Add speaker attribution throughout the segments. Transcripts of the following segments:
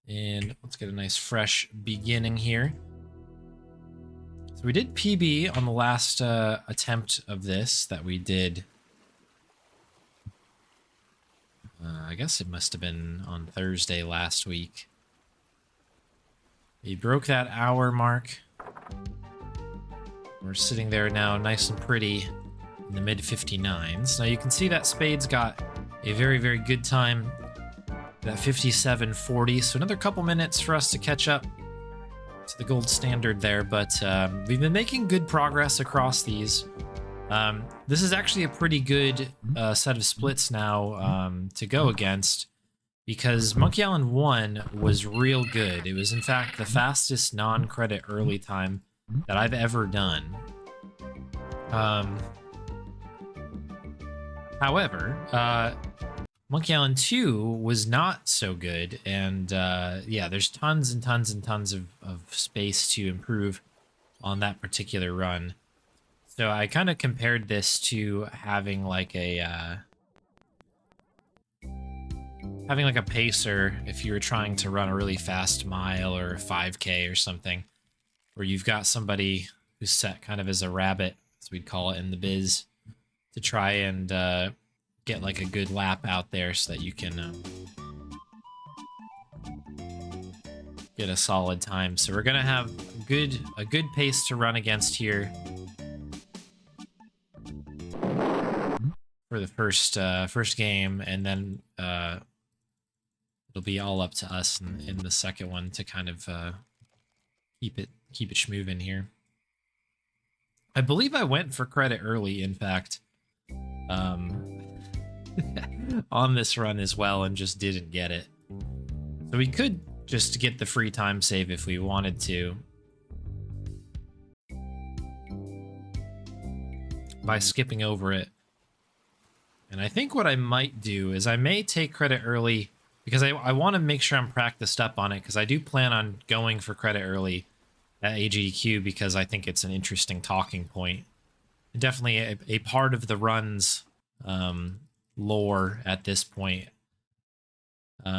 Speaker 1: And let's get a nice fresh beginning here. So we did PB on the last attempt of this that we did. I guess it must have been on Thursday last week. We broke that hour mark. We're sitting there now nice and pretty in the mid 59s. Now you can see that Spade's got a very, very good time. That 57.40, so another couple minutes for us to catch up to the gold standard there, but we've been making good progress across these. This is actually a pretty good set of splits now to go against, because Monkey Island 1 was real good. It was, in fact, the fastest non-credit early time that I've ever done. However, Monkey Island 2 was not so good, and yeah, there's tons and tons and tons of space to improve on that particular run. So I kind of compared this to having like a pacer if you were trying to run a really fast mile or a 5K or something, where you've got somebody who's set kind of as a rabbit, as we'd call it in the biz, to try and get like a good lap out there so that you can get a solid time. So we're gonna have a good pace to run against here for the first game, and then it'll be all up to us in the second one to kind of keep it schmoving here. I believe I went for credit early, in fact. On this run as well, and just didn't get it. So we could just get the free time save if we wanted to, by skipping over it. And I think what I might do is I may take credit early, because I want to make sure I'm practiced up on it, because I do plan on going for credit early at AGDQ, because I think it's an interesting talking point. Definitely a part of the run's lore at this point. So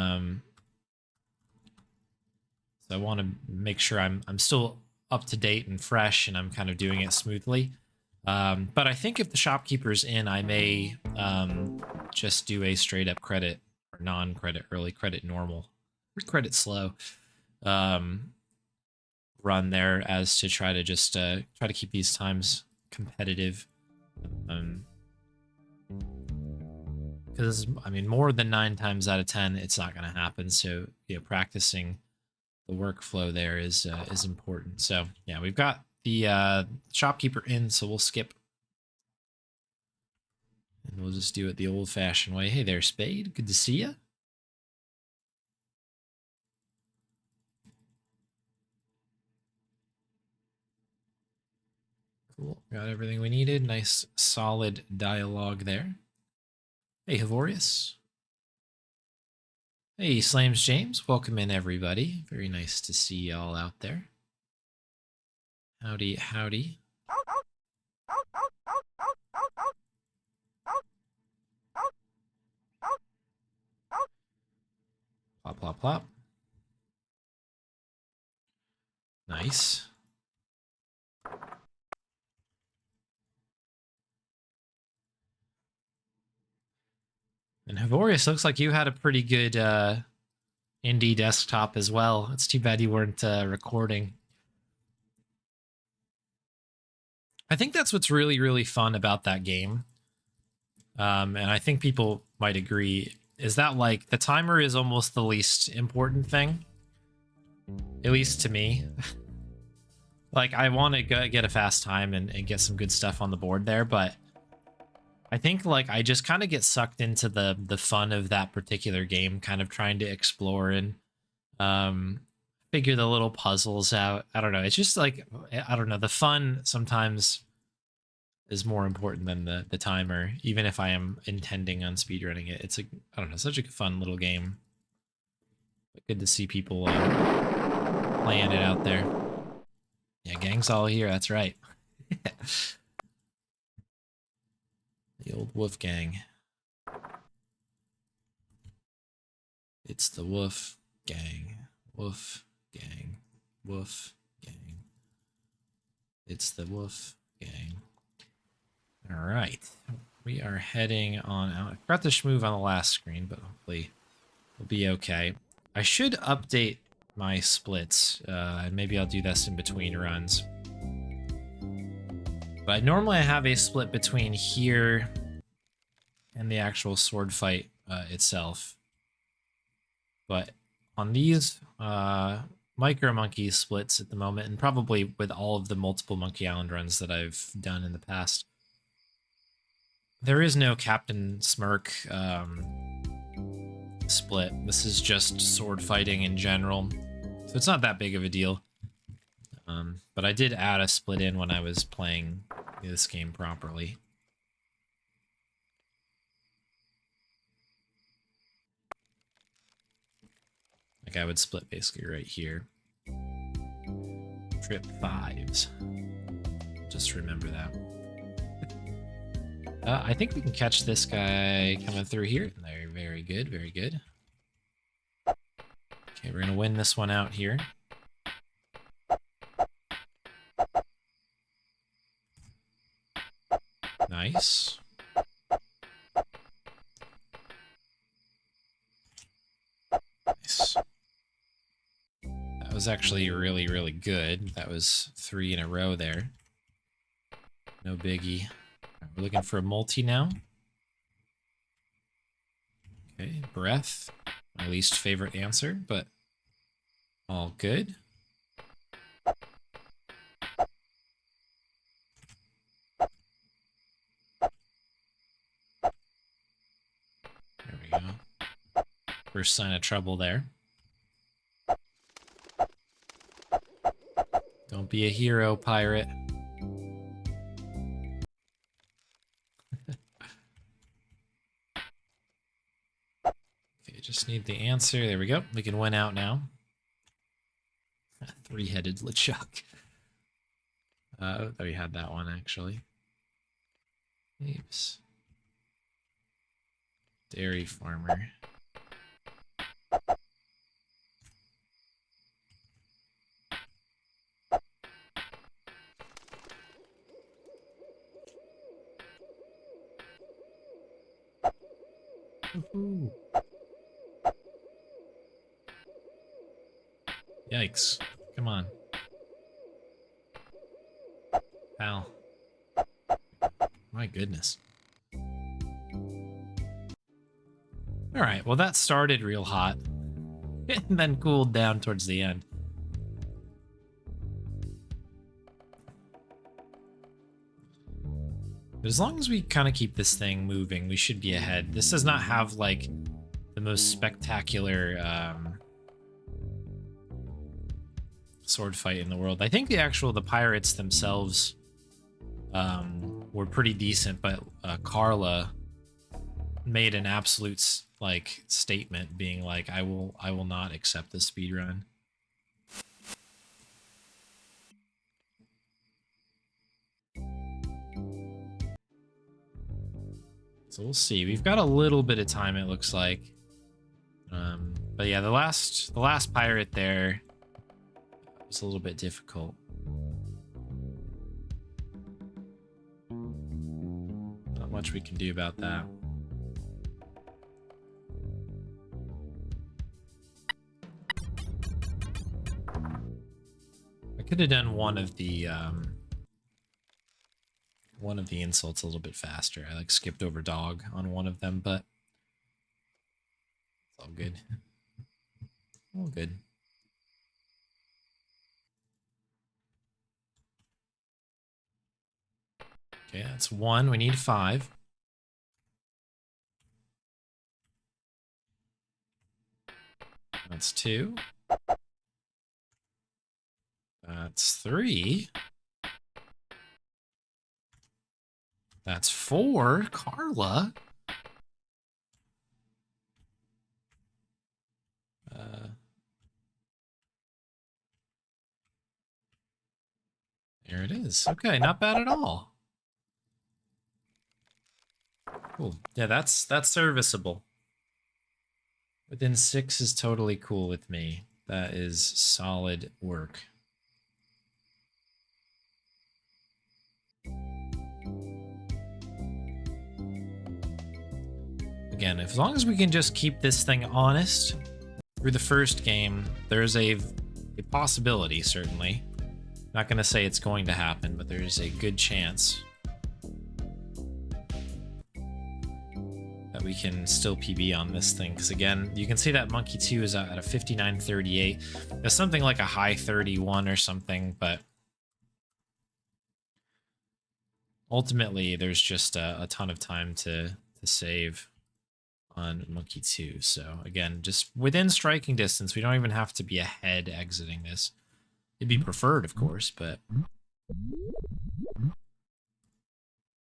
Speaker 1: I want to make sure I'm still up to date and fresh, and I'm kind of doing it smoothly. But I think if the shopkeeper's in, I may just do a straight up credit or non-credit early, credit normal, or credit slow run there, as to try to just try to keep these times competitive. Because I mean, more than 9 times out of 10, it's not going to happen. So practicing the workflow there is important. So yeah, we've got the shopkeeper in, so we'll skip, and we'll just do it the old-fashioned way. Hey there, Spade. Good to see you. Cool. Got everything we needed. Nice, solid dialogue there. Hey, Havorius. Hey, Slams James. Welcome in, everybody. Very nice to see y'all out there. Howdy, howdy. Plop, plop, plop. Nice. And Havorius, looks like you had a pretty good indie desktop as well. It's too bad you weren't recording. I think that's what's really, really fun about that game. And I think people might agree, is that like the timer is almost the least important thing. At least to me. Like, I want to get a fast time and get some good stuff on the board there, but I think like I just kind of get sucked into the fun of that particular game, kind of trying to explore and figure the little puzzles out. I don't know. It's just like, I don't know. The fun sometimes is more important than the timer, even if I am intending on speedrunning it. It's I don't know, such a fun little game. But good to see people playing it out there. Yeah, gang's all here. That's right. The old Wolf Gang. It's the Wolf Gang. Woof gang. Woof gang. It's the woof gang. All right. We are heading on out. I forgot to move on the last screen, but hopefully we'll be okay. I should update my splits, and maybe I'll do this in between runs. But normally I have a split between here and the actual sword fight itself. But on these micro monkey splits at the moment, and probably with all of the multiple Monkey Island runs that I've done in the past, there is no Captain Smirk split. This is just sword fighting in general, so it's not that big of a deal. But I did add a split in when I was playing this game properly. Like I would split basically right here. Trip 5s. Just remember that. I think we can catch this guy coming through here. Very, very good, very good. Okay, we're gonna win this one out here. Nice. Nice. That was actually really, really good. That was 3 in a row there. No biggie. Right, we're looking for a multi now. Okay, breath. My least favorite answer, but all good. There we go. First sign of trouble there. Don't be a hero, pirate. Okay, just need the answer. There we go. We can win out now. Three-headed LeChuck. Oh, we had that one, actually. Apes. Dairy farmer. Woohoo. Yikes. Come on. Pal. My goodness. Alright, well that started real hot. And then cooled down towards the end. But as long as we kind of keep this thing moving, we should be ahead. This does not have, like, the most spectacular sword fight in the world. I think the pirates themselves were pretty decent, but Carla made an absolute, like, statement being like, I will not accept this speedrun. So we'll see. We've got a little bit of time, it looks like. But yeah, the last pirate there was a little bit difficult. Not much we can do about that. I could have done one of the insults a little bit faster. I like skipped over dog on one of them, but it's all good. All good. Okay, that's 1. We need 5. That's 2. That's 3. That's 4. Carla. There it is. Okay, not bad at all. Cool. Yeah, that's serviceable. Within 6 is totally cool with me. That is solid work. Again, as long as we can just keep this thing honest through the first game, there's a possibility, certainly. Not going to say it's going to happen, but there's a good chance that we can still PB on this thing. Because again, you can see that Monkey 2 is at a 59.38. There's something like a high 31 or something, but ultimately there's just a ton of time to save on Monkey 2. So again, just within striking distance. We don't even have to be ahead exiting this. It'd be preferred, of course, but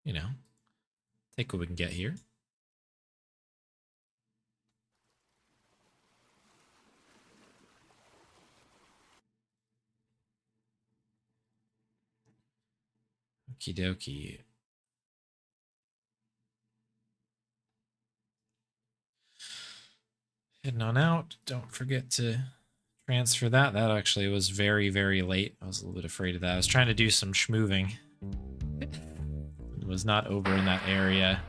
Speaker 1: you know, take what we can get here. Okie dokie. Heading on out. Don't forget to transfer that. That actually was very, very late. I was a little bit afraid of that. I was trying to do some schmoving. It was not over in that area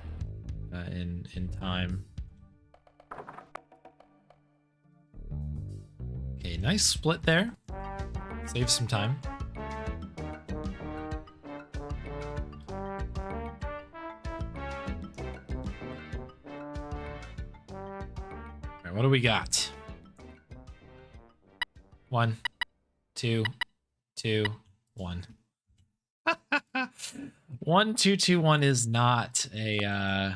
Speaker 1: in time. Okay, nice split there. Save some time. What do we got? 1, 2, 2, 1. 1, 2, 2, 1 is not a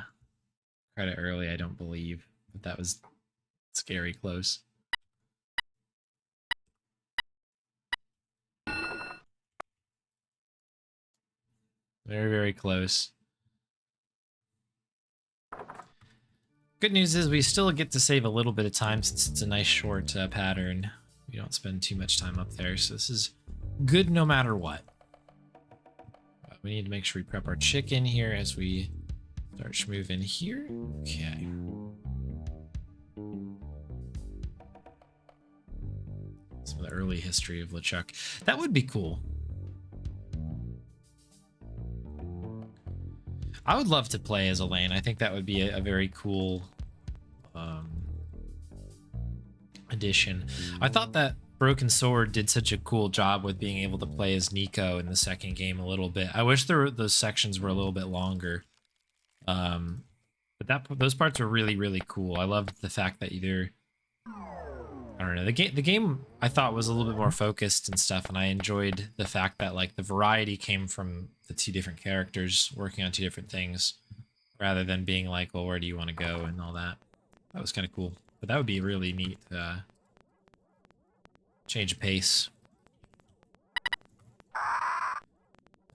Speaker 1: credit early, I don't believe. But that was scary close. Very, very close. Good news is we still get to save a little bit of time since it's a nice short pattern. We don't spend too much time up there, so this is good no matter what. We need to make sure we prep our chicken here as we start schmoving here. Okay. Some of the early history of LeChuck. That would be cool. I would love to play as Elaine. I think that would be a very cool addition. I thought that Broken Sword did such a cool job with being able to play as Nico in the second game a little bit. I wish those sections were a little bit longer. But those parts were really, really cool. I loved the fact that I don't know, the game I thought was a little bit more focused and stuff, and I enjoyed the fact that like the variety came from the two different characters working on two different things rather than being like, well, where do you want to go and all that. That was kind of cool. But that would be a really neat change of pace.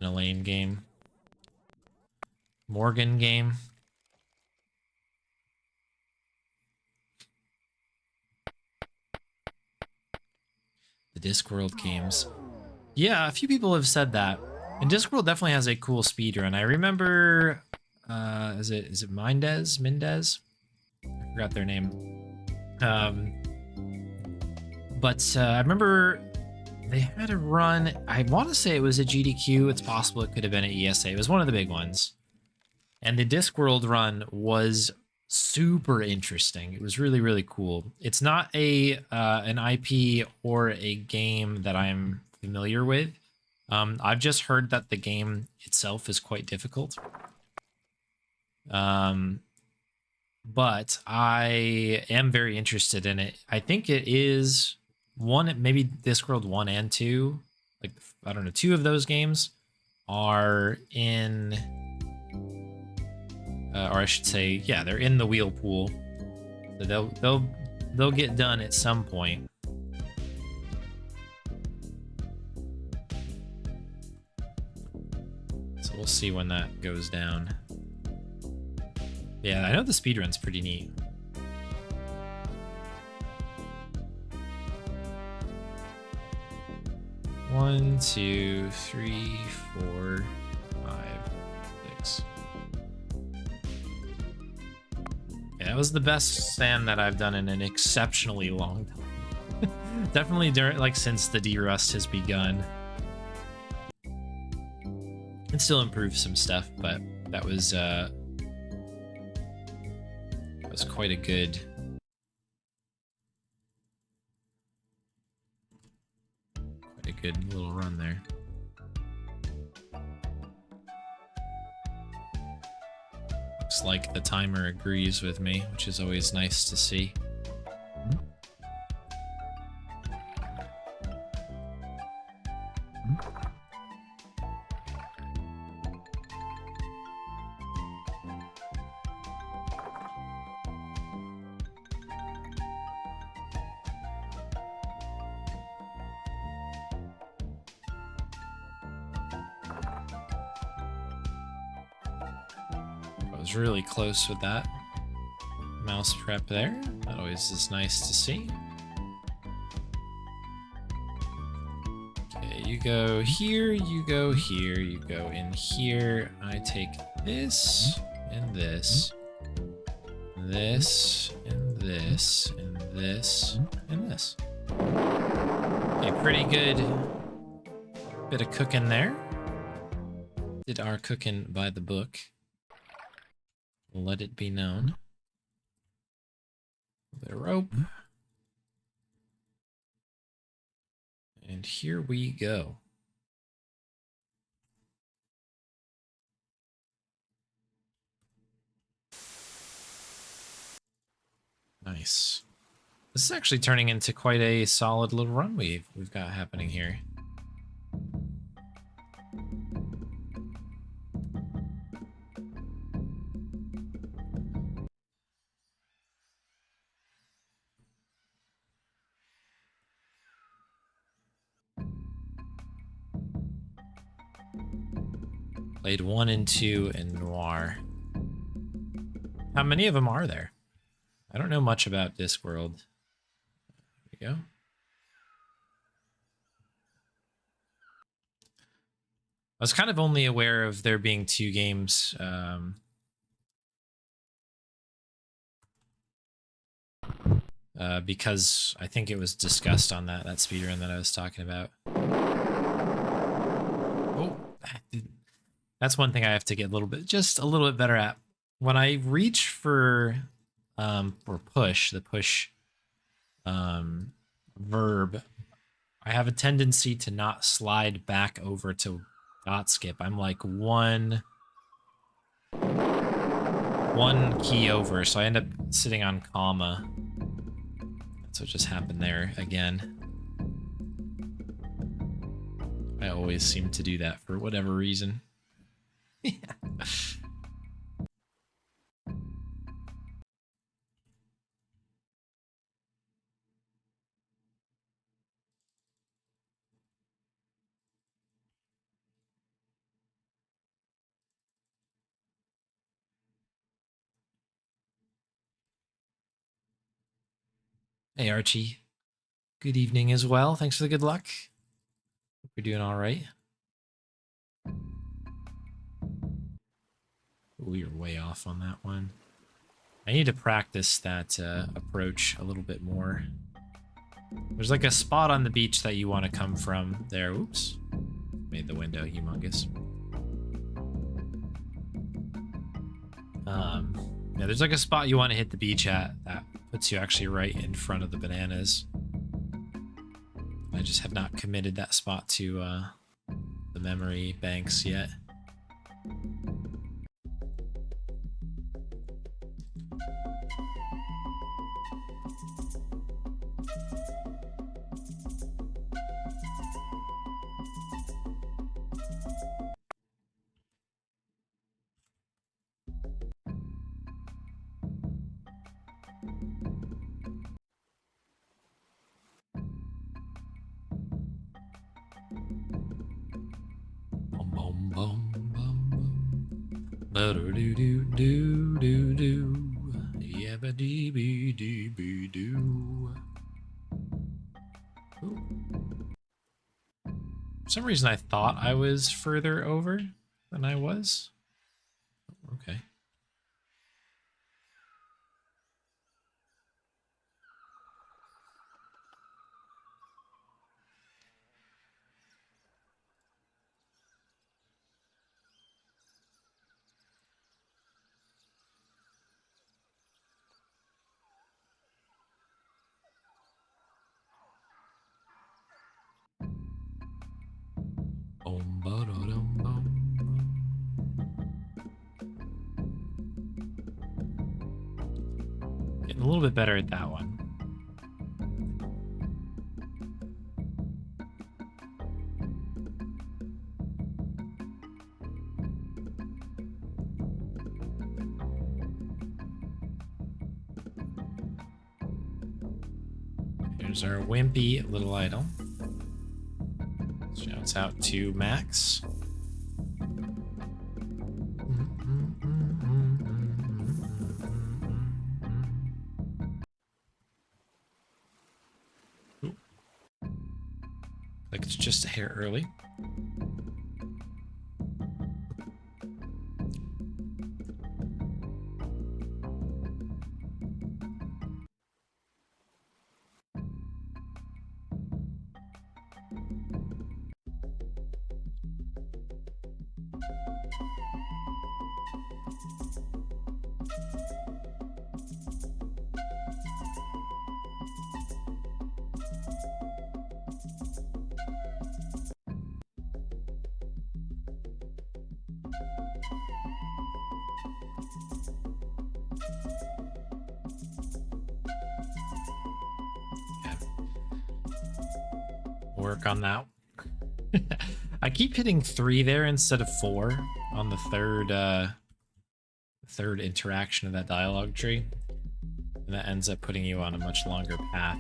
Speaker 1: An Elaine game. Morgan game. The Discworld games. Yeah, a few people have said that. And Discworld definitely has a cool speedrun. I remember, is it Mendez? I forgot their name. But I remember they had a run. I want to say it was a GDQ. It's possible it could have been an ESA. It was one of the big ones. And the Discworld run was super interesting. It was really, really cool. It's not an IP or a game that I'm familiar with. I've just heard that the game itself is quite difficult. But I am very interested in it. I think it is maybe Discworld 1 and 2. Like, I don't know, 2 of those games are in, or I should say, yeah, they're in the wheel pool. So they'll get done at some point. So we'll see when that goes down. Yeah, I know the speedrun's pretty neat. One, 2, 3, 4, 5, 6. Yeah, that was the best stand that I've done in an exceptionally long time. Definitely during, like, since the derust has begun. It still improves some stuff, but that was quite a good little run there. Looks like the timer agrees with me, which is always nice to see. I was really close with that mouse prep there. That always is nice to see. Okay, you go here, you go here, you go in here. I take this and this, this and this and this and this. Okay, pretty good bit of cooking there. Did our cooking by the book. Let it be known. The rope. And here we go. Nice. This is actually turning into quite a solid little run we've got happening here. Played 1 and 2 in Noir. How many of them are there? I don't know much about Discworld. There we go. I was kind of only aware of there being 2 games. Because I think it was discussed on that speedrun that I was talking about. Oh, that's one thing I have to get just a little bit better at. When I reach for push, the push verb, I have a tendency to not slide back over to dot skip. I'm like one key over, so I end up sitting on comma. That's what just happened there again. I always seem to do that for whatever reason. Yeah. Hey, Archie. Good evening as well. Thanks for the good luck. Hope you're doing all right. Ooh, you're way off on that one. I need to practice that approach a little bit more. There's like a spot on the beach that you want to come from there. Oops. Made the window humongous. Yeah, there's like a spot you want to hit the beach at that puts you actually right in front of the bananas. I just have not committed that spot to the memory banks yet. For some reason I thought I was further over than I was. Okay. little bit better at that one. Here's our wimpy little idol. Shouts out to Max. Ooh. Like it's just a hair early. Work on that. I keep hitting 3 there instead of 4 on the third interaction of that dialogue tree, and that ends up putting you on a much longer path.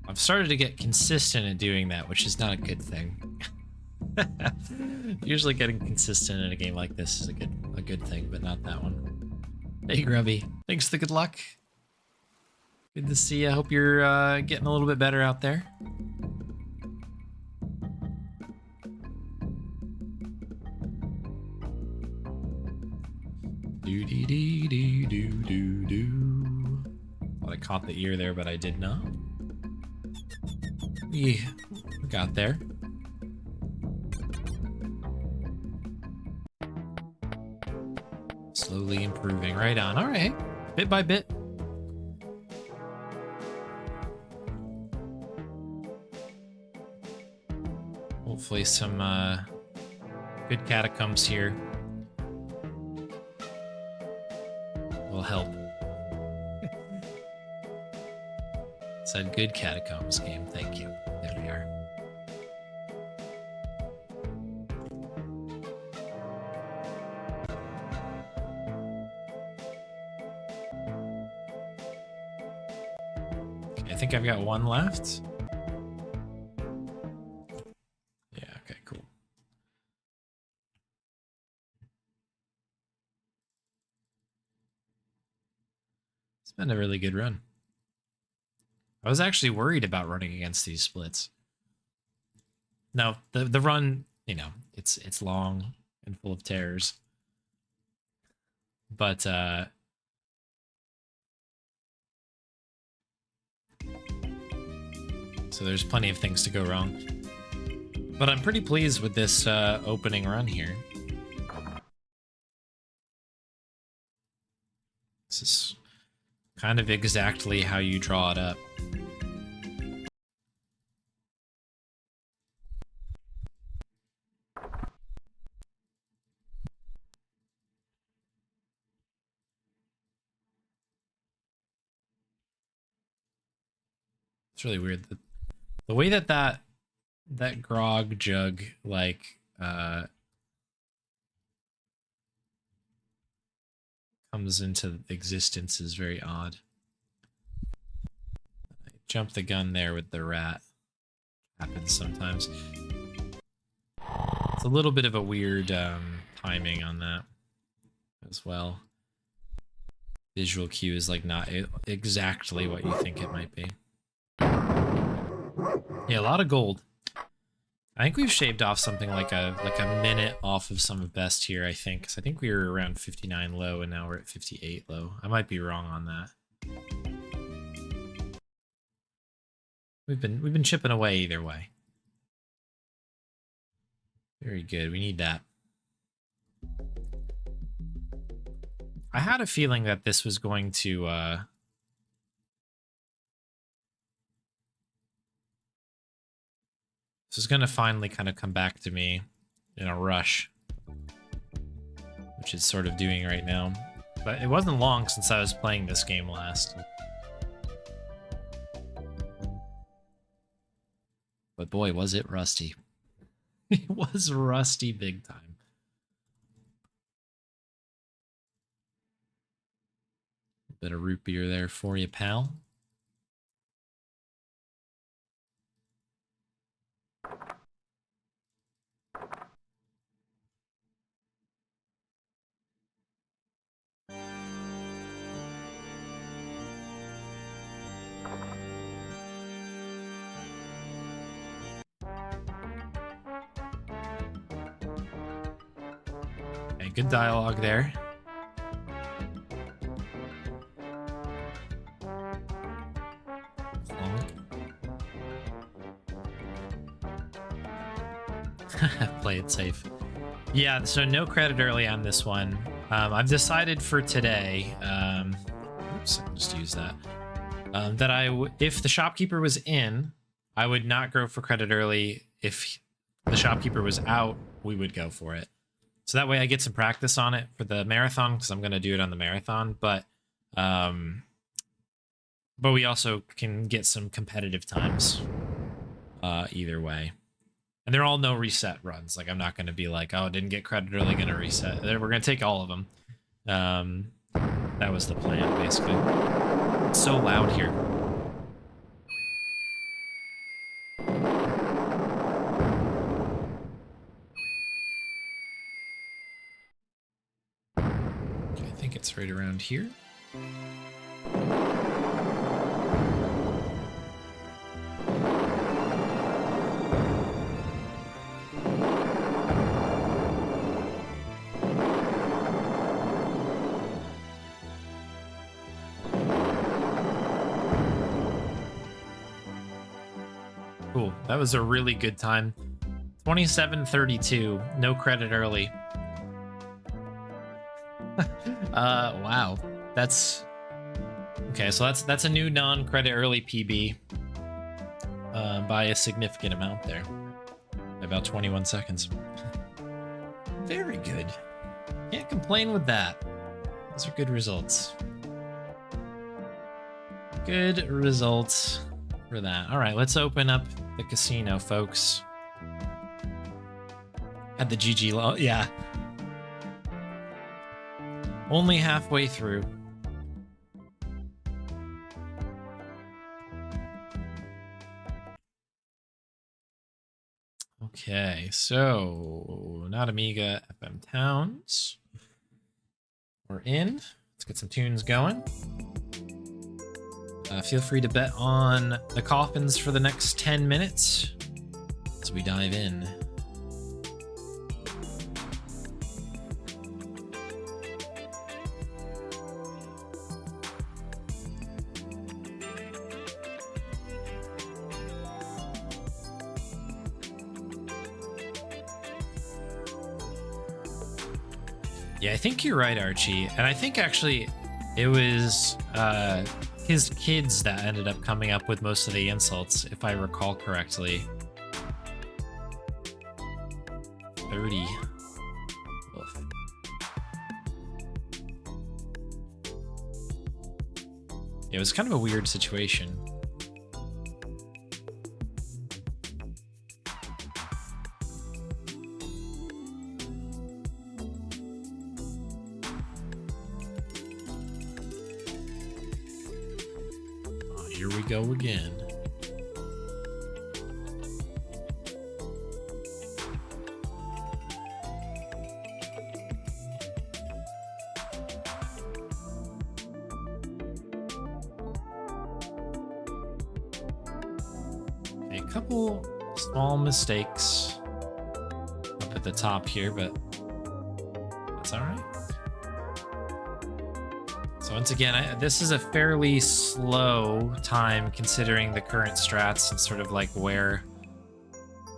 Speaker 1: I've started to get consistent at doing that, which is not a good thing. Usually getting consistent in a game like this is a good thing, but not that one. Hey Grubby, thanks for the good luck. Good to see you. I hope you're getting a little bit better out there. Do dee dee dee do do do. Well, I caught the ear there, but I did not. We got there. Slowly improving. Right on. All right. Bit by bit. Hopefully some good catacombs here will help. Said good catacombs game. Thank you. There we are. Okay, I think I've got one left. Yeah, okay, cool. It's been a really good run. I was actually worried about running against these splits. No, the run, you know, it's long and full of terrors. But so there's plenty of things to go wrong. But I'm pretty pleased with this opening run here. This is kind of exactly how you draw it up. It's really weird. The way that grog jug, like, comes into existence is very odd. I jumped the gun there with the rat. Happens sometimes. It's a little bit of a weird timing on that as well. Visual cue is like not exactly what you think it might be. Yeah, a lot of gold. I think we've shaved off something like a minute off of some of best here, I think. 'Cause I think we were around 59 low and now we're at 58 low. I might be wrong on that. We've been chipping away either way. Very good. We need that. I had a feeling that this was going to This is going to finally kind of come back to me in a rush, which it's sort of doing right now. But it wasn't long since I was playing this game last. But boy, was it rusty. It was rusty big time. A bit of root beer there for you, pal. Okay, good dialogue there. Play it safe. Yeah, so no credit early on this one. I've decided for today, oops, I'll just use that, that if the shopkeeper was in, I would not go for credit early. If the shopkeeper was out, we would go for it. So that way I get some practice on it for the marathon, because I'm going to do it on the marathon, but we also can get some competitive times either way. And they're all no reset runs. Like, I'm not going to be like, oh, didn't get credit early, going to reset. We're going to take all of them. That was the plan, basically. It's so loud here. Okay, I think it's right around here. Cool. That was a really good time. 27:32. No credit early. Wow. That's okay. So that's a new non-credit early PB by a significant amount there. About 21 seconds. Very good. Can't complain with that. Those are good results. Good results for that. All right, let's open up the casino, folks. Had the GG low. Yeah. Only halfway through. Okay, so not Amiga, FM Towns. We're in. Let's get some tunes going. Feel free to bet on the coffins for the next 10 minutes as we dive in. Yeah, I think you're right, Archie. And I think actually it was his kids that ended up coming up with most of the insults, if I recall correctly. 30. Oof. It was kind of a weird situation. Here we go again. A couple small mistakes up at the top here, but that's all right. So once again, this is a fairly slow time considering the current strats and sort of like where,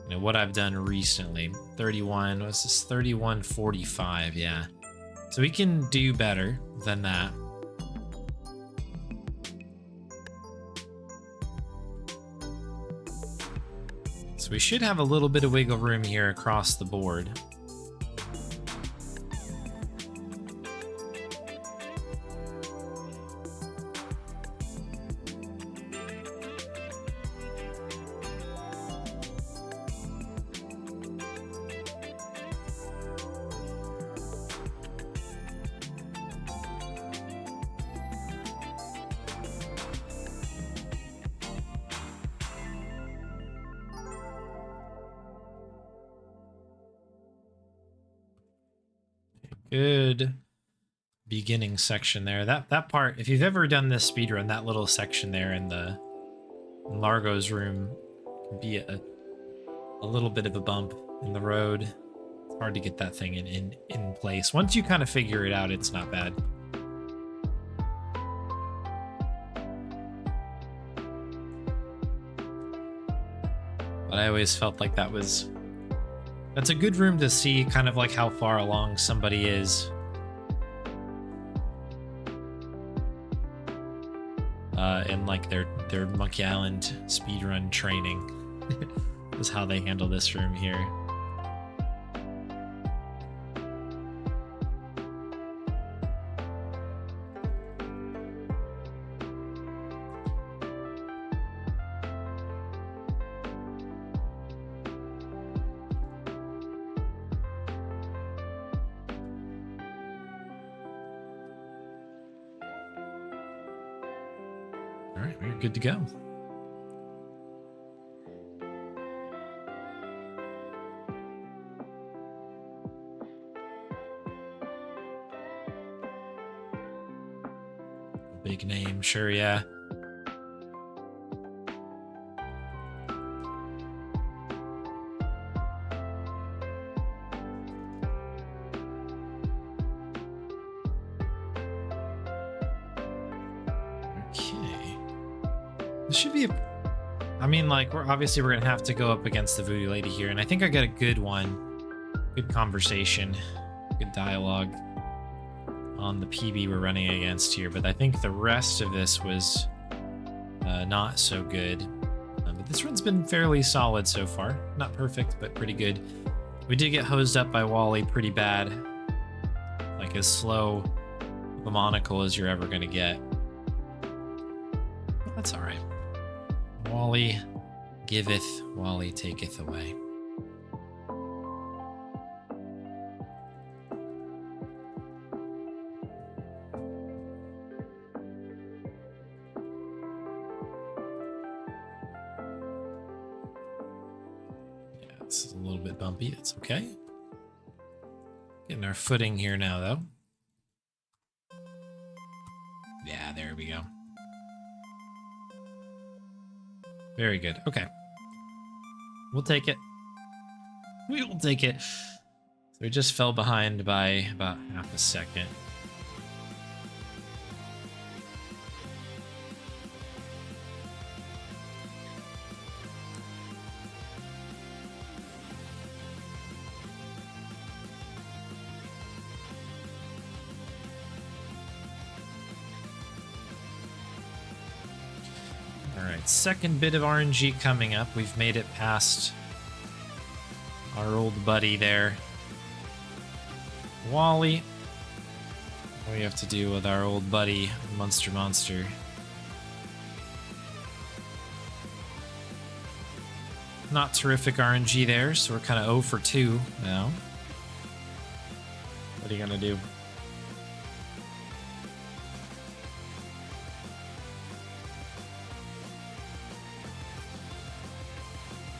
Speaker 1: you know, what I've done recently. 31, what's this? 31:45, yeah. So we can do better than that. So So we should have a little bit of wiggle room here across the board. Good beginning section there. That part, if you've ever done this speedrun, that little section there in Largo's room can be a little bit of a bump in the road. It's hard to get that thing in place. Once you kind of figure it out, it's not bad. But I always felt like that's a good room to see kind of like how far along somebody is. In like their Monkey Island speedrun training is how they handle this room here. All right, we're good to go. Big name, sure, yeah. This should be I mean, like, we're gonna have to go up against the Voodoo Lady here, and I think I got a good one. Good conversation, good dialogue on the PB we're running against here, but I think the rest of this was not so good. But this run's been fairly solid so far. Not perfect, but pretty good. We did get hosed up by Wally pretty bad. Like, as slow of a monocle as you're ever gonna get. But that's alright. Wally giveth, Wally taketh away. Yeah, it's a little bit bumpy. It's okay. Getting our footing here now, though. Yeah, there we go. Very good. Okay. We'll take it. We will take it. So we just fell behind by about half a second. Alright, second bit of RNG coming up. We've made it past our old buddy there, Wally. What do we have to do with our old buddy, Monster? Not terrific RNG there, so we're kind of 0 for 2 now. What are you gonna do?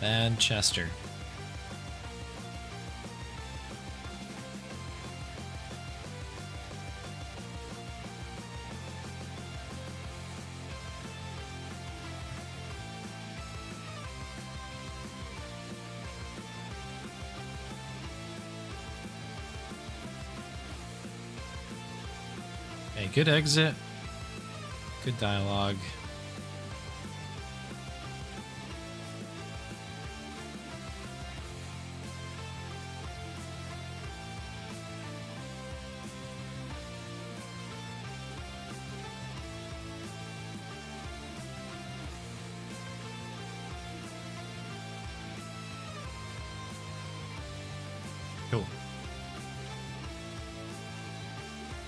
Speaker 1: Bad Chester. Okay, good exit. Good dialogue.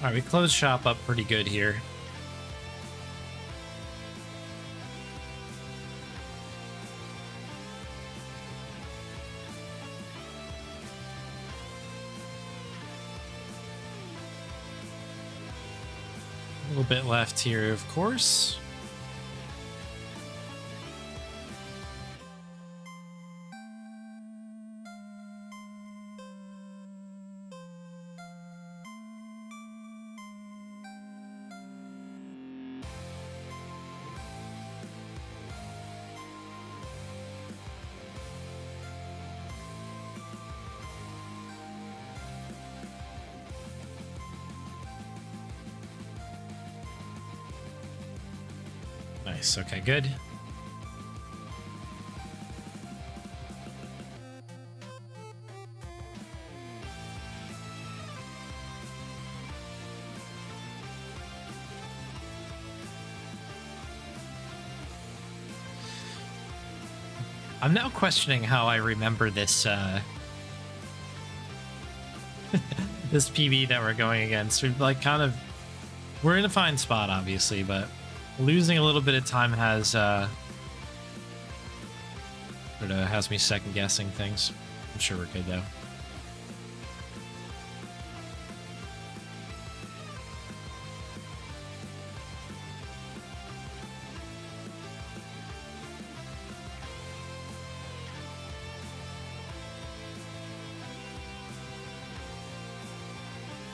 Speaker 1: All right, we closed shop up pretty good here. A little bit left here, of course. Nice, okay, good. I'm now questioning how I remember this this PB that we're going against. We've like we're in a fine spot, obviously, but losing a little bit of time has sort of has me second guessing things. I'm sure we're good though.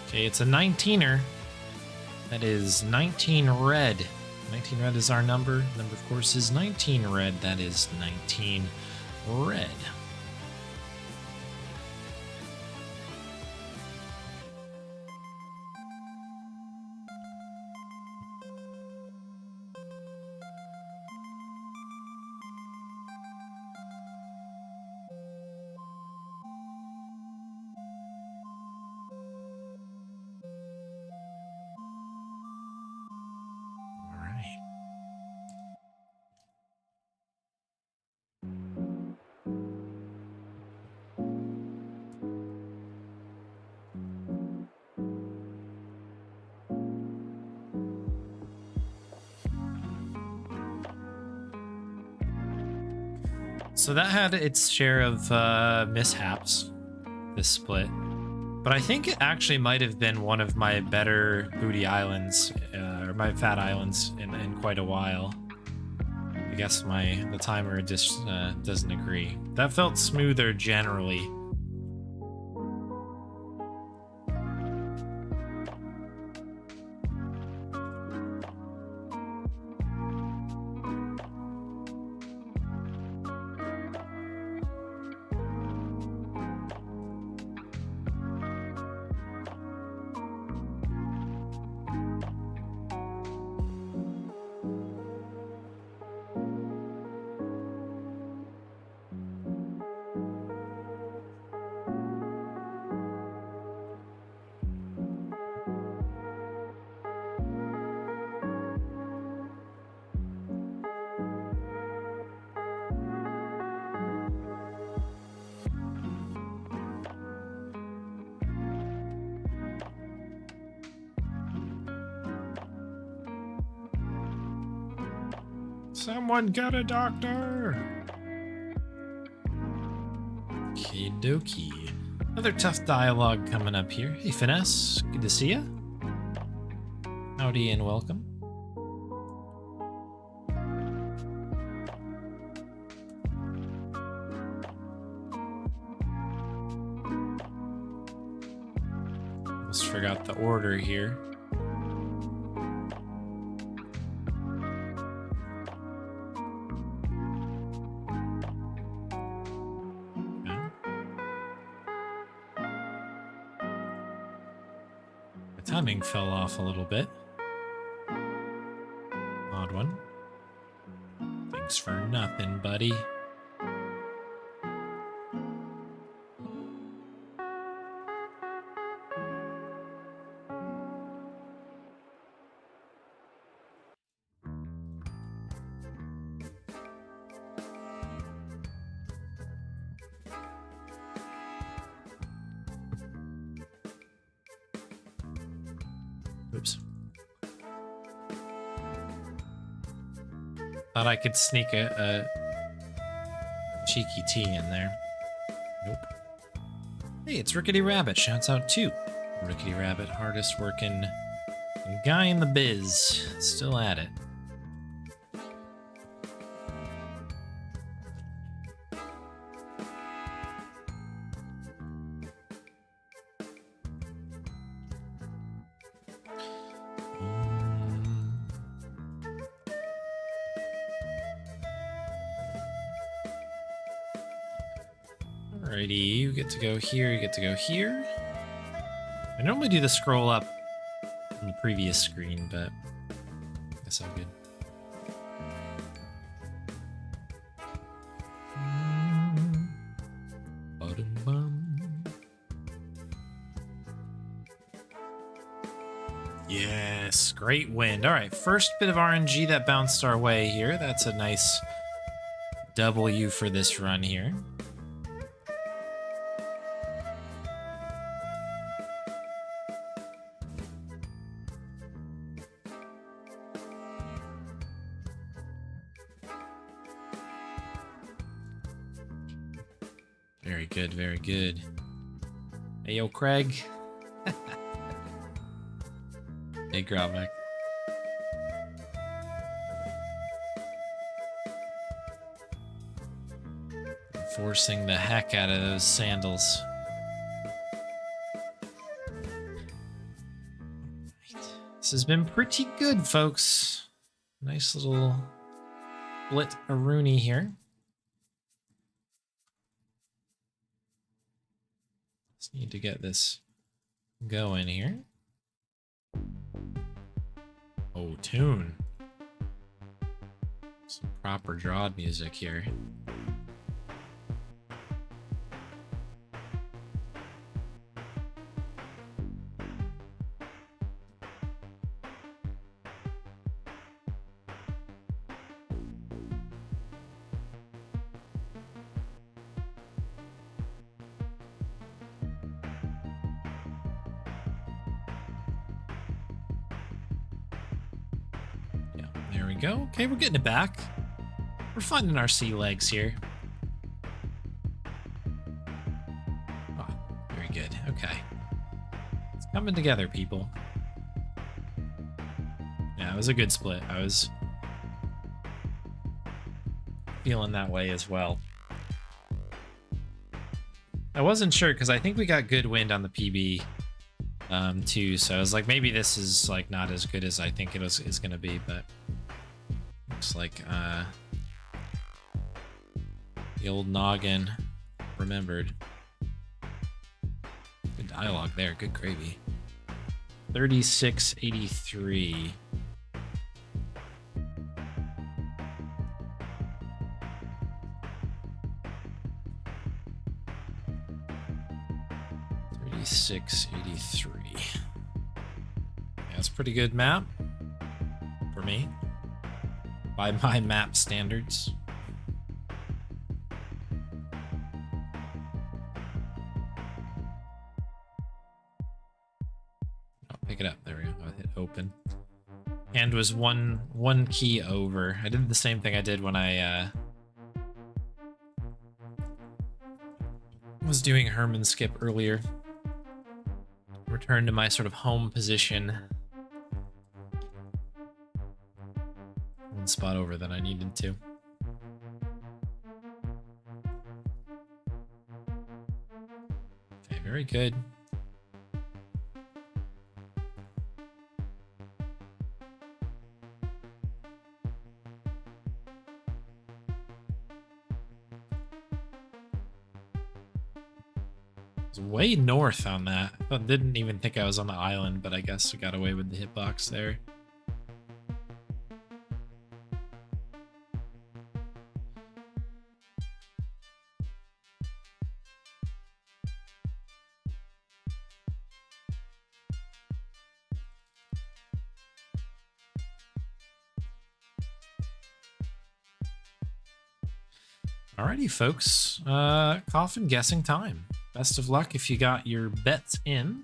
Speaker 1: Okay, it's a 19er. That is 19 red. 19 red is our number. Number, of course, is 19 red. That is 19 red. So that had its share of mishaps, this split. But I think it actually might have been one of my better booty islands, or my fat islands in quite a while. I guess the timer just doesn't agree. That felt smoother generally. Someone get a doctor! Okie dokie. Another tough dialogue coming up here. Hey, Finesse. Good to see ya. Howdy and welcome. Almost forgot the order here. Timing fell off a little bit. Odd one. Thanks for nothing, buddy. Oops. Thought I could sneak a cheeky T in there. Nope. Hey, it's Rickety Rabbit. Shouts out to Rickety Rabbit, hardest working guy in the biz. Still at it. Alrighty, you get to go here, you get to go here. I normally do the scroll up on the previous screen, but I guess I'm good. Yes, great wind. All right, first bit of RNG that bounced our way here. That's a nice W for this run here. Very good, very good. Hey, yo, Craig. Hey, Gromek. Forcing the heck out of those sandals. This has been pretty good, folks. Nice little split a Rooney here. Just need to get this going here. Oh, tune. Some proper drawed music here. There we go. Okay, we're getting it back. We're finding our sea legs here. Oh, very good. Okay. It's coming together, people. Yeah, it was a good split. I was feeling that way as well. I wasn't sure because I think we got good wind on the PB too, so I was like, maybe this is like not as good as I think it's gonna be, but looks like the old noggin remembered. Good dialogue there, good gravy. 3683. $36.83. That's a pretty good map for me, by my map standards. I'll pick it up. There we go. I'll hit open. And was one key over. I did the same thing I did when I was doing Herman skip earlier. Return to my sort of home position. One spot over that I needed to. Okay, very good. Way north on that. I didn't even think I was on the island, but I guess we got away with the hitbox there. Alrighty, folks. Coffin guessing time. Best of luck if you got your bets in.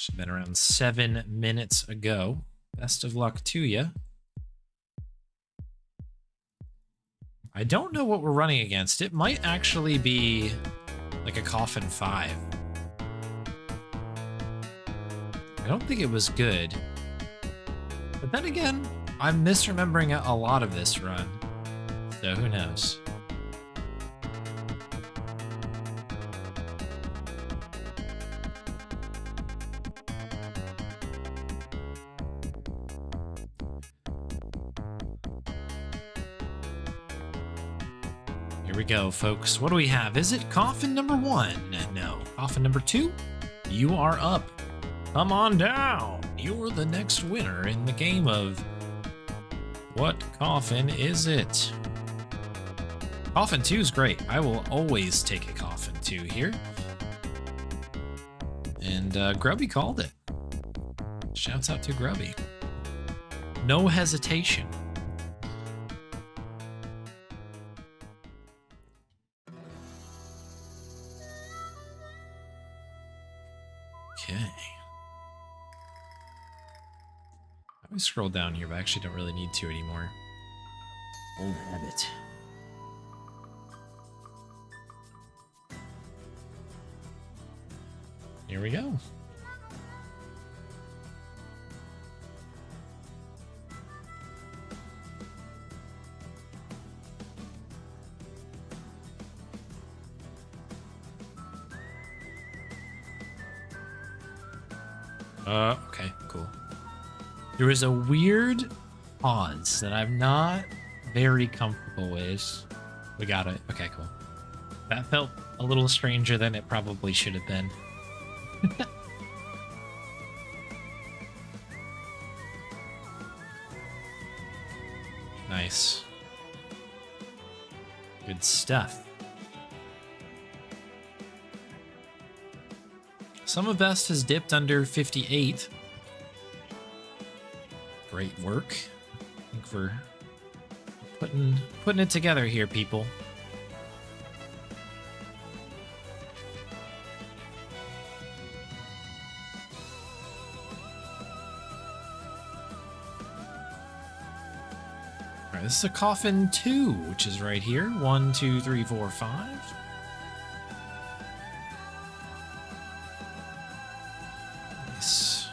Speaker 1: Should have been around 7 minutes ago. Best of luck to you. I don't know what we're running against. It might actually be like a Coffin 5. I don't think it was good. But then again, I'm misremembering a lot of this run. So who knows? Here we go, folks. What do we have? Is it coffin number 1? No. Coffin number 2? You are up. Come on down. You're the next winner in the game of... What coffin is it? Coffin 2 is great. I will always take a coffin 2 here. And Grubby called it. Shouts out to Grubby. No hesitation. Okay. Let me scroll down here, but I actually don't really need to anymore. Old habit. Here we go. Okay, cool. There was a weird pause that I'm not very comfortable with. We got it. Okay, cool. That felt a little stranger than it probably should have been. Nice. Good stuff. Sum of Best has dipped under 58. Great work. I think we're putting it together here, people. All right, this is a coffin 2, which is right here. 1, 2, 3, 4, 5. Nice.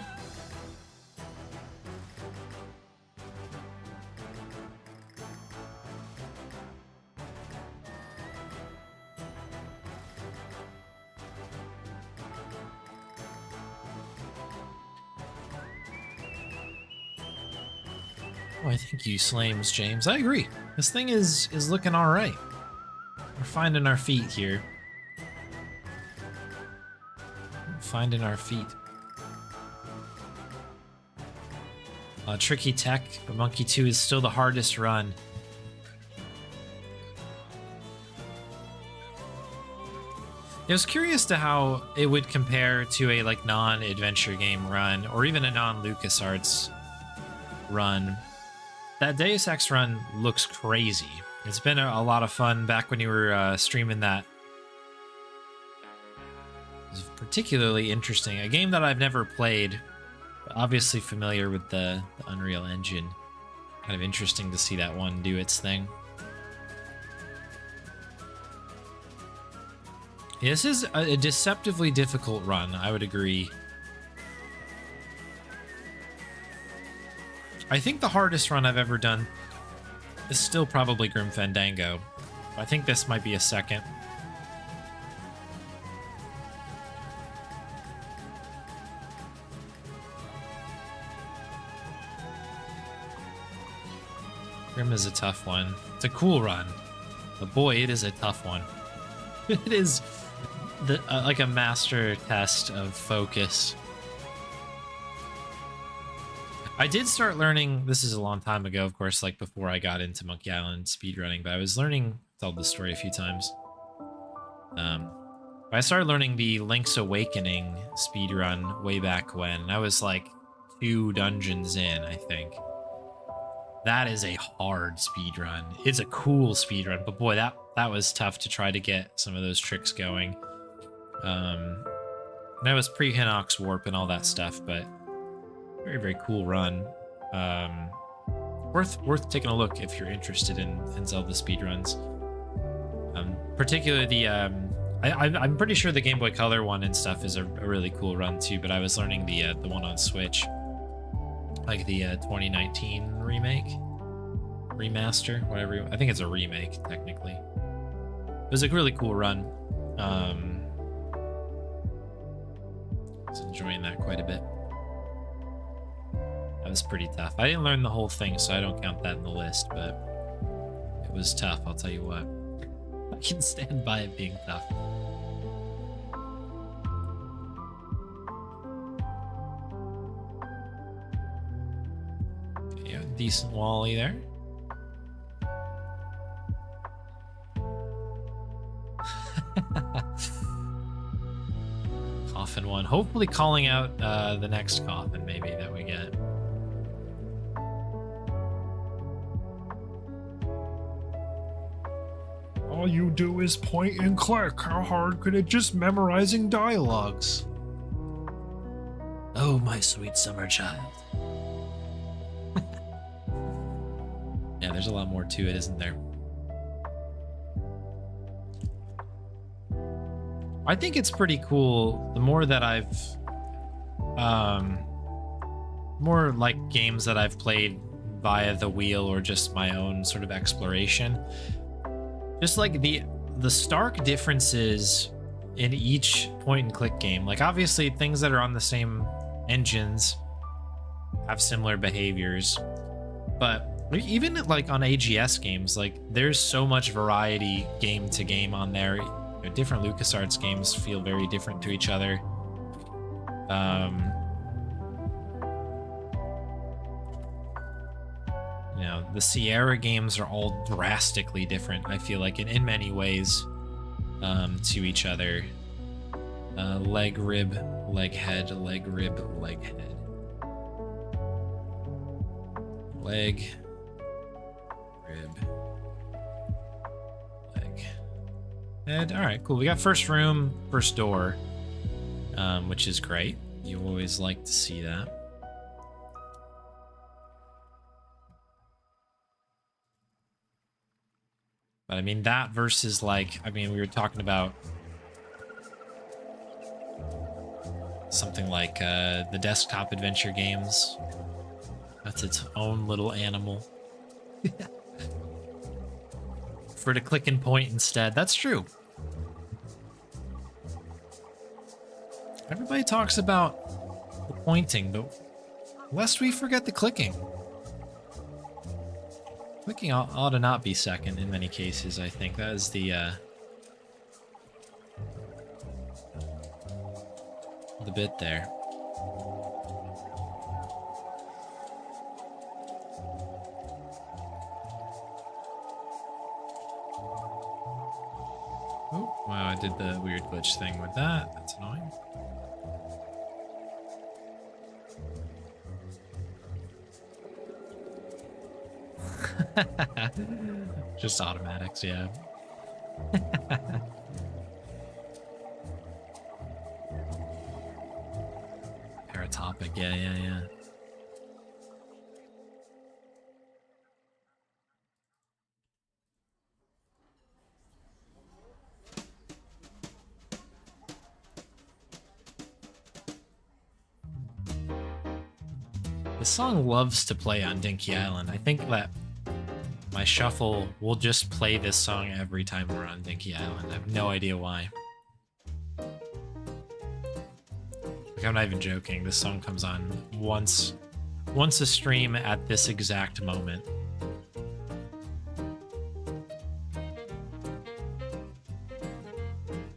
Speaker 1: Oh, I think you slames, James. I agree. This thing is looking all right. We're finding our feet here. Finding our feet. Tricky tech, but Monkey 2 is still the hardest run. I was curious to how it would compare to a like non-adventure game run, or even a non-LucasArts run. That Deus Ex run looks crazy. It's been a lot of fun back when you were streaming that. It was particularly interesting. A game that I've never played, but obviously familiar with the Unreal Engine. Kind of interesting to see that one do its thing. Yeah, this is a deceptively difficult run, I would agree. I think the hardest run I've ever done is still probably Grim Fandango. I think this might be a second. Grim is a tough one. It's a cool run, but boy, it is a tough one. It is like a master test of focus. I did start learning, this is a long time ago, of course, like before I got into Monkey Island speedrunning, but I was learning, I've told this story a few times. I started learning the Link's Awakening speedrun way back when. I was like 2 dungeons in, I think. That is a hard speedrun. It's a cool speedrun, but boy, that was tough to try to get some of those tricks going. And I was pre-Hinox Warp and all that stuff, but very, very cool run. Worth taking a look if you're interested in Zelda speedruns. Particularly the I'm pretty sure the Game Boy Color one and stuff is a really cool run too, but I was learning the one on Switch, like the 2019 remaster, whatever. I think it's a remake technically. It was a really cool run. I was enjoying that quite a bit. That was pretty tough. I didn't learn the whole thing, so I don't count that in the list, but it was tough, I'll tell you what. I can stand by it being tough. Yeah, decent Wally there. Coffin one. Hopefully calling out the next coffin maybe that we get.
Speaker 2: All you do is point and click. How hard could it just memorizing dialogues?
Speaker 1: Oh, my sweet summer child. Yeah, there's a lot more to it, isn't there? I think it's pretty cool. The more that I've, more like games that I've played via the wheel or just my own sort of exploration, just like the stark differences in each point and click game. Like obviously things that are on the same engines have similar behaviors, but even like on AGS games, like there's so much variety game to game on there. Different LucasArts games feel very different to each other. You know, the Sierra games are all drastically different, I feel like, in many ways, to each other. Leg, rib, leg, head, leg, rib, leg, head. Leg, rib, leg, head. All right, cool. We got first room, first door, which is great. You always like to see that. But I mean, that versus like, I mean, we were talking about something like the desktop adventure games. That's its own little animal. For to click and point instead. That's true. Everybody talks about the pointing, but lest we forget the clicking. Clicking ought to not be second in many cases, I think. That is the bit there. Oh, wow, I did the weird glitch thing with that. That's annoying. Just automatics, yeah. Paratopic, yeah. This song loves to play on Dinky Island. I think that my shuffle will just play this song every time we're on Dinky Island. I have no idea why. Like, I'm not even joking. This song comes on once a stream at this exact moment.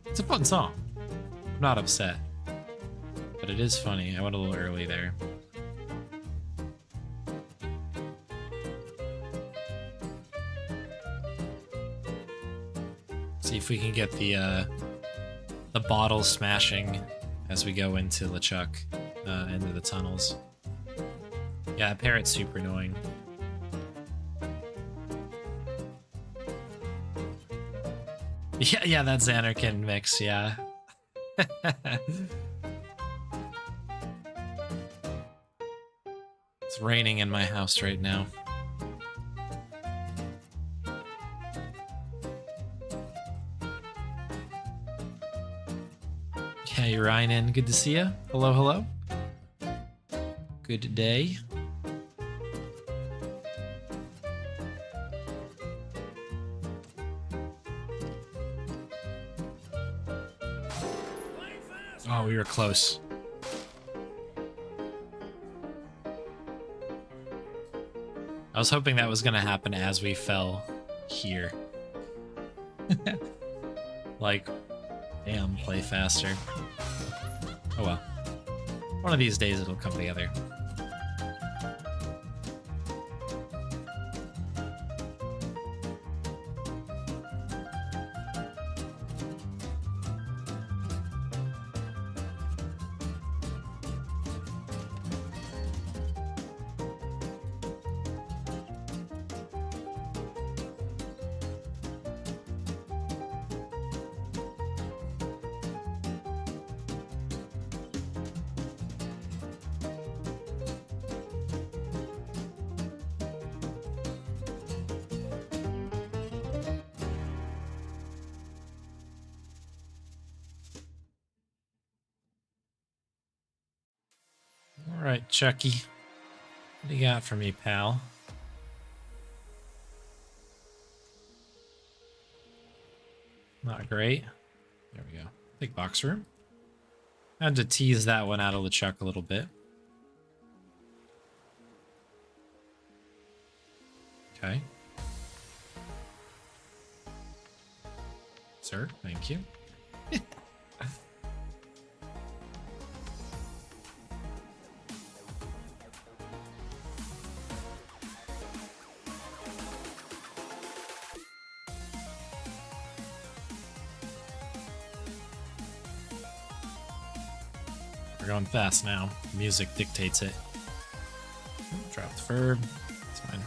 Speaker 1: It's a fun song. I'm not upset. But it is funny. I went a little early there. See if we can get the bottle smashing as we go into LeChuck, into the tunnels. Yeah, that parrot's super annoying. Yeah, that Xanarkin mix, yeah. It's raining in my house right now. Hey, Ryan, good to see you. Hello, hello. Good day. Oh, we were close. I was hoping that was going to happen as we fell here. Like, damn, play faster. Oh well. One of these days it'll come together. All right, Chucky. What do you got for me, pal? Not great. There we go. Big box room. Had to tease that one out of the chuck a little bit. Okay. Sir, thank you. We're going fast now. Music dictates it. Drop the verb. It's fine.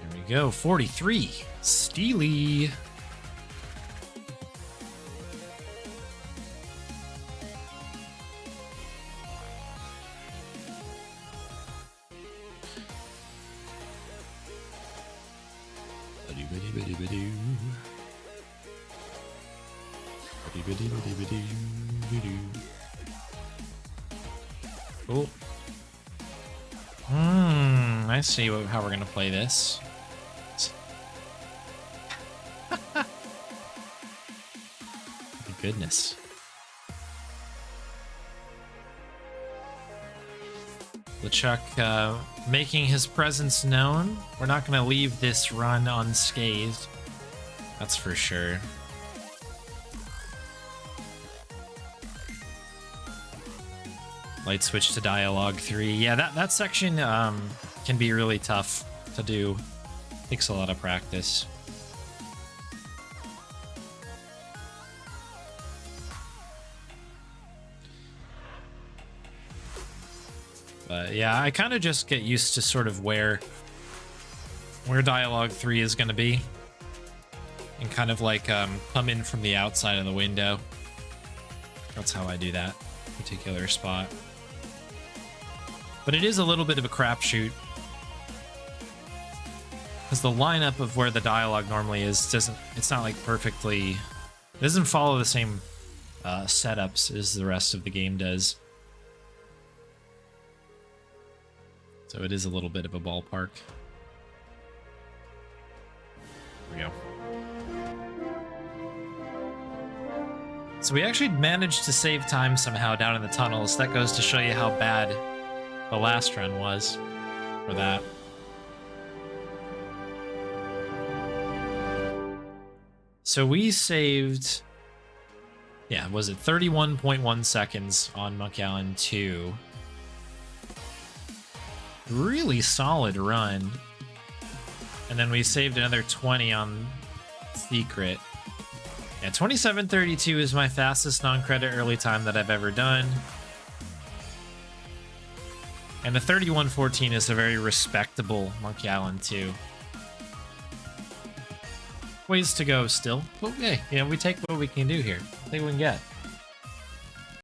Speaker 1: There we go. 43. Steely. Cool. I see how we're gonna play this. Goodness. LeChuck making his presence known. We're not gonna leave this run unscathed. That's for sure. Light switch to dialogue 3. Yeah, that section can be really tough to do. Takes a lot of practice. But yeah, I kind of just get used to sort of where dialogue 3 is going to be. And kind of like come in from the outside of the window. That's how I do that particular spot. But it is a little bit of a crapshoot. Because the lineup of where the dialogue normally is it's not like perfectly, it doesn't follow the same setups as the rest of the game does. So it is a little bit of a ballpark. Here we go. So we actually managed to save time somehow down in the tunnels. That goes to show you how bad the last run was for that. So we saved, yeah, was it 31.1 seconds on Monkey Island 2? Really solid run. And then we saved another 20 on Secret. Yeah, 27:32 is my fastest non-credit early time that I've ever done. And the 3114 is a very respectable Monkey Island 2. Ways to go still. But hey, we take what we can do here. I think we can get.